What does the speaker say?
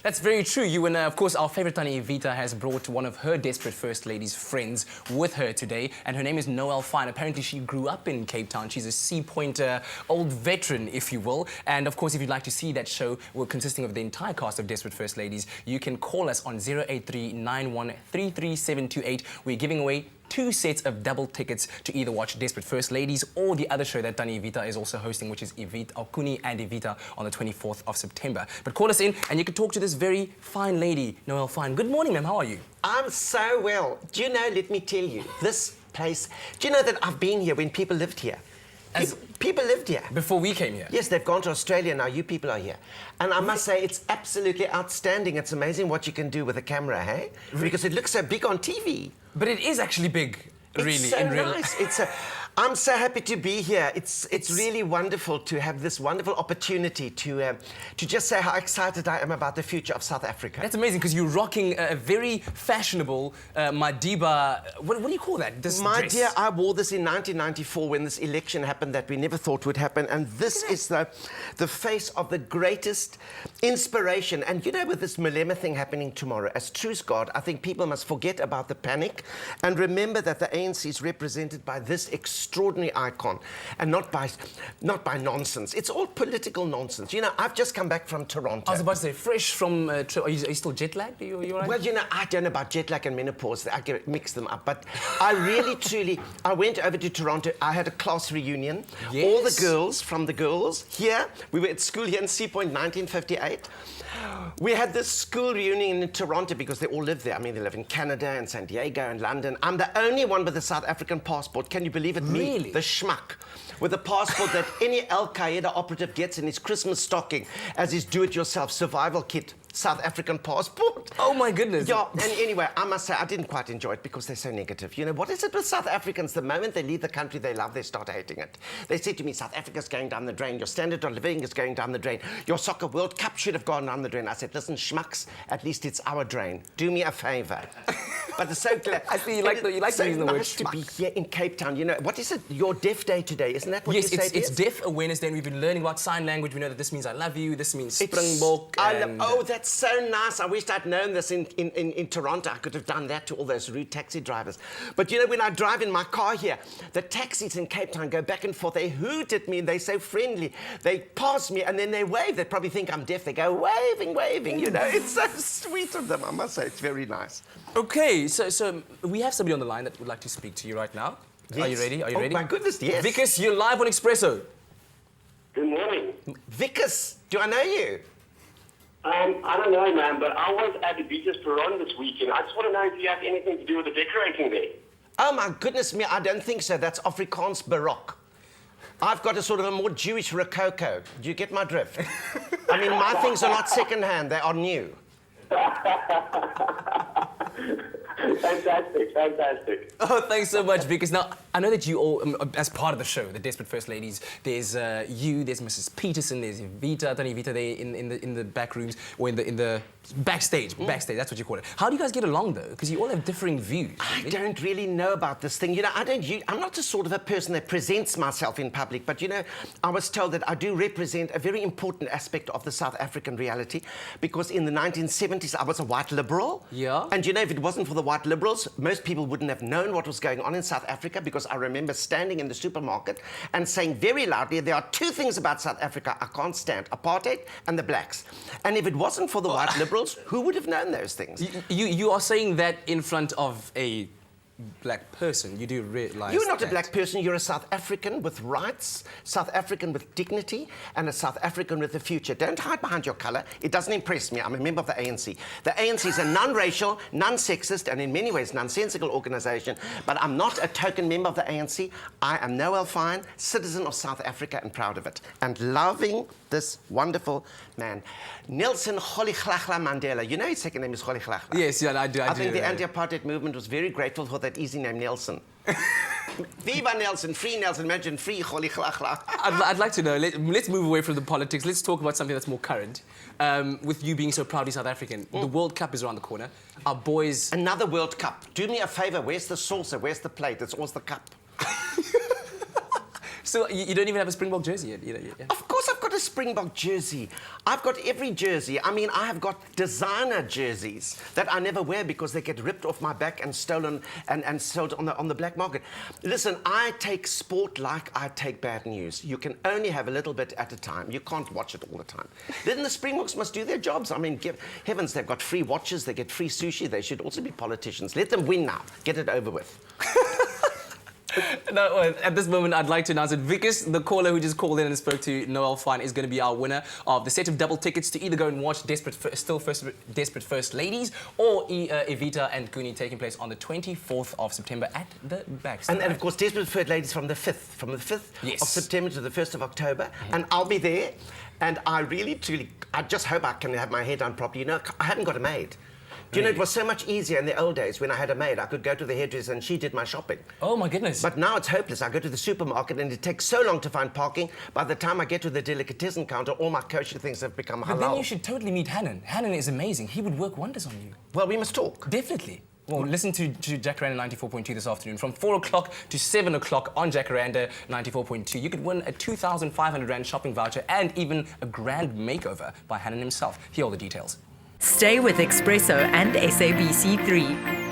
That's very true. You and, of course, our favourite Tannie Evita has brought one of her desperate First Ladies friends with her today, and her name is Nowell. Apparently, she grew up in Cape Town. She's a Sea Pointer, old veteran, if you will. And, of course, if you'd like to see that show, consisting of the entire cast of Desperate First Ladies, you can call us on 083-9133-728. We're giving away 2 sets of double tickets to either watch Desperate First Ladies or the other show that Tannie Evita is also hosting, which is Kuni and Evita on the 24th of September. But call us in and you can talk to this very fine lady, Nowell Fine. Good morning, ma'am. How are you? I'm so well. Do you know, let me tell you, this place, do you know that I've been here when people lived here? People lived here. Before we came here? Yes, they've gone to Australia now. You people are here. And I must say, it's absolutely outstanding. It's amazing what you can do with a camera, hey? Because it looks so big on TV. But it is actually big, really. It's so nice. I'm so happy to be here. It's really wonderful to have this wonderful opportunity to just say how excited I am about the future of South Africa. That's amazing, because you're rocking a very fashionable Madiba... What do you call that? My dear, I wore this in 1994 when this election happened that we never thought would happen. And this is the face of the greatest inspiration. And you know, with this Malema thing happening tomorrow, as truth God, I think people must forget about the panic and remember that the ANC is represented by this extraordinary icon and not by nonsense. It's all political nonsense. You know, I've just come back from Toronto. I was about to say, fresh from... are you still jet lagged? Are you all right? Well, you know, I don't know about jet lag and menopause. I mix them up. But I really, truly... I went over to Toronto. I had a class reunion. Yes. All the girls from the girls here. We were at school here in Sea Point, 1958. We had this school reunion in Toronto because they all live there. I mean, they live in Canada and San Diego and London. I'm the only one with a South African passport. Can you believe it? Really? Me, the schmuck, with a passport that any Al Qaeda operative gets in his Christmas stocking as his do-it-yourself survival kit. South African passport. Oh, my goodness. Yeah, and anyway, I must say, I didn't quite enjoy it because they're so negative. You know, what is it with South Africans? The moment they leave the country they love, they start hating it. They said to me, South Africa's going down the drain. Your standard of living is going down the drain. Your soccer World Cup should have gone down the drain. I said, listen, schmucks, at least it's our drain. Do me a favour. But it's so glad. I see you like using the word nice to be here in Cape Town. You know, what is it? Your Deaf Day today, isn't that what you say it is? Yes, it's Deaf Awareness Day, and we've been learning about sign language. We know that this means I love you, this means Springbok. Oh, that's so nice. I wished I'd known this in Toronto. I could have done that to all those rude taxi drivers. But you know, when I drive in my car here, the taxis in Cape Town go back and forth. They hoot at me, and they're so friendly. They pass me, and then they wave. They probably think I'm deaf. They go waving, you know. It's so sweet of them, I must say. It's very nice. Okay, so we have somebody on the line that would like to speak to you right now. Yes. Are you ready? Are you ready? Oh, my goodness, yes. Vickers, you're live on Expresso. Good morning. Vickers, do I know you? I don't know, man, but I was at the Beaches Peron this weekend. I just want to know if you have anything to do with the decorating there. Oh, my goodness me, I don't think so. That's Afrikaans Baroque. I've got a sort of a more Jewish Rococo. Do you get my drift? I mean, my things are not second-hand, they are new. Fantastic. Oh, thanks so much, Vickers. Now, I know that you all, as part of the show, the Desperate First Ladies, there's you, there's Mrs. Peterson, there's Evita, Tannie Evita there in the back rooms, or in the backstage. Backstage, that's what you call it. How do you guys get along, though? Because you all have differing views. I don't really know about this thing. You know, I'm not the sort of a person that presents myself in public, but, you know, I was told that I do represent a very important aspect of the South African reality, because in the 1970s, I was a white liberal. Yeah. And, you know, if it wasn't for the white liberals, most people wouldn't have known what was going on in South Africa, because I remember standing in the supermarket and saying very loudly, there are 2 things about South Africa I can't stand, apartheid and the blacks. And if it wasn't for the white liberals, who would have known those things? You are saying that in front of a black person. You do realise you're not a black person, you're a South African with rights, South African with dignity, and a South African with a future. Don't hide behind your colour. It doesn't impress me. I'm a member of the ANC. The ANC is a non-racial, non-sexist, and in many ways nonsensical organisation, but I'm not a token member of the ANC. I am Nowell Fine, citizen of South Africa, and proud of it, and loving this wonderful man. Nelson Rolihlahla Mandela. You know his second name is Rolihlahla? Yes, yeah, I do. I think the anti-apartheid movement was very grateful for that easy name, Nelson. Viva Nelson, free Nelson, imagine free Rolihlahla. I'd like to know, let's move away from the politics. Let's talk about something that's more current. With you being so proudly South African, the World Cup is around the corner. Our boys... Another World Cup. Do me a favour, where's the saucer, where's the plate? It's always the cup. So you don't even have a Springbok jersey yet? Of course I've got a a Springbok jersey. I've got every jersey. I mean, I have got designer jerseys that I never wear because they get ripped off my back and stolen and sold on the black market. Listen, I take sport like I take bad news. You can only have a little bit at a time. You can't watch it all the time. Then the Springboks must do their jobs. I mean, heavens, they've got free watches, they get free sushi. They should also be politicians. Let them win now. Get it over with. No, at this moment, I'd like to announce that Vickers, the caller who just called in and spoke to Nowell Fine, is going to be our winner of the set of double tickets to either go and watch Desperate First Ladies or Evita and Goonie, taking place on the 24th of September at the Baxter. And of course, Desperate First Ladies from the 5th Yes. of September to the 1st of October. And I'll be there. And I really, truly, I just hope I can have my hair done properly. You know, I haven't got a maid. Do you know, it was so much easier in the old days when I had a maid. I could go to the hairdresser and she did my shopping. Oh, my goodness. But now it's hopeless. I go to the supermarket and it takes so long to find parking. By the time I get to the delicatessen counter, all my kosher things have become halal. But then you should totally meet Hannon. Hannon is amazing. He would work wonders on you. Well, we must talk. Definitely. Well, listen to Jacaranda 94.2 this afternoon from 4 o'clock to 7 o'clock on Jacaranda 94.2. You could win a 2,500 Rand shopping voucher and even a grand makeover by Hannon himself. Here are all the details. Stay with Expresso and SABC3.